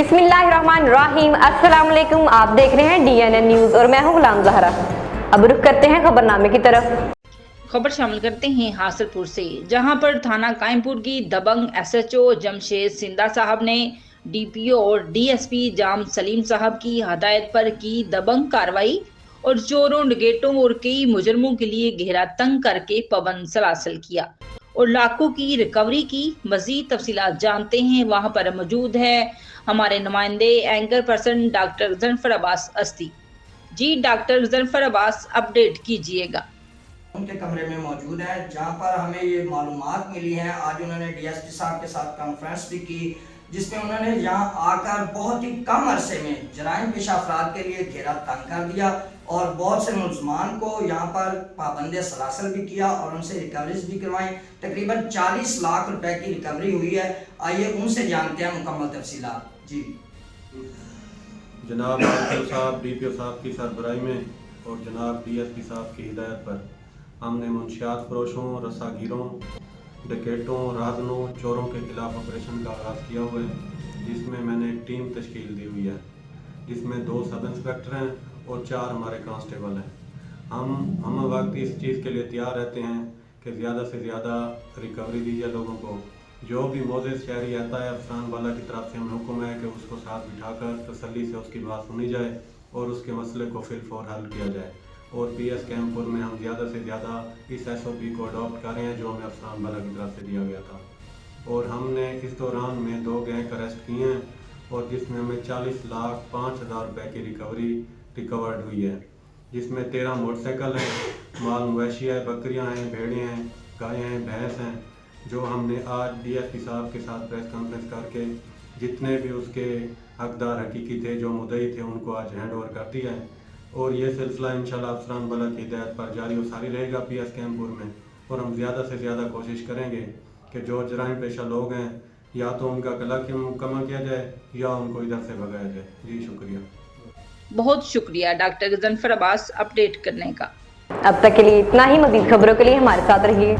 बिस्मिल्लाहिर्रहमानिर्रहीम। अस्सलाम वालेकुम। आप देख रहे हैं DNN न्यूज और मैं हूं गुलाम ज़हरा। अब रुख करते हैं खबरनामे की तरफ। खबर शामिल करते हैं हासिलपुर से, जहां पर थाना कायमपुर की दबंग SHO जमशेद सिंधा साहब ने DPO और DSP जाम सलीम साहब की हदायत पर की दबंग कार्रवाई और चोरों, डकैतों और कई मुजरमों के लिए घेरा तंग करके पाबंद सलासल किया और लाखों की रिकवरी की। मजीद तफसीलात जानते हैं, वहां पर मौजूद है हमारे नुमाइंदे anchor person doctor Zafar Abbas अस्ती। जी डॉक्टर जफर अब्बास, अपडेट कीजिएगा। उनके कमरे में मौजूद है, जहां पर हमें ये मालूमात मिली हैं। आज उन्होंने DSP साहब के साथ कॉन्फ्रेंस भी की, जिसमें उन्होंने यहाँ आकर बहुत ही कम अरसे में जराइम पेशा अफराद के लिए घेरा तंग कर दिया और बहुत से मुलजमान को यहाँ पर पाबंदे सलासल भी किया और उनसे रिकवरीज भी करवाई। तकरीबन 40 लाख रुपए की रिकवरी हुई है। आइए उनसे जानते हैं मुकम्मल तफसीलात। जी जनाब DPO साहब की सरबराही में और जनाब DSP साहब की हिदायत पर हमने मुंशियात फरोशों, रस्सागीरों, डकैतों, राहगीरों, चोरों के खिलाफ ऑपरेशन का आगाज़ किया हुआ है, जिसमें मैंने एक टीम तश्कील दी हुई है, जिसमें 2 सब इंस्पेक्टर हैं और 4 हमारे कांस्टेबल हैं। हम वक्त इस चीज़ के लिए तैयार रहते हैं कि ज़्यादा से ज़्यादा रिकवरी दी जाए लोगों को। जो भी मोज़ेज़ शहरी आता है, अफसान वाला की तरफ से हमें हुक्म है कि उसको साथ बिठाकर तसल्ली से उसकी बात सुनी जाए और उसके मसले को फिलफौर हल किया जाए। और PS कैंपुर में हम ज़्यादा से ज़्यादा इस SOP को अडॉप्ट कर रहे हैं जो हमें अफसान वाला की तरफ से दिया गया था। और हमने इस दौरान में 2 गैंग अरेस्ट किए हैं और जिसमें हमें 40,05,000 रुपये की रिकवर्ड हुई है, जिसमें 13 मोटरसाइकिल हैं, माल मवेशी है, बकरियाँ हैं, भेड़ें हैं, गायें हैं, भैंस हैं, जो हमने आज DSP साहब के साथ प्रेस कॉन्फ्रेंस करके जितने भी उसके हकदार हकीकी थे, जो मुद्दई थे, उनको आज हैंड ओवर कर दिया है। और ये सिलसिला इंशाल्लाह अफसरान बला की हिदायत पर जारी और सारी रहेगा PS कैंपुर में। और हम ज़्यादा से ज़्यादा कोशिश करेंगे कि जो जराइम पेशा लोग हैं, या तो उनका गला मुकम्मल किया जाए या उनको इधर से भगाया जाए। जी शुक्रिया। बहुत शुक्रिया डॉक्टर जफर अब्बास अपडेट करने का। अब तक के लिए इतना ही। मजीद खबरों के लिए हमारे साथ रहिए।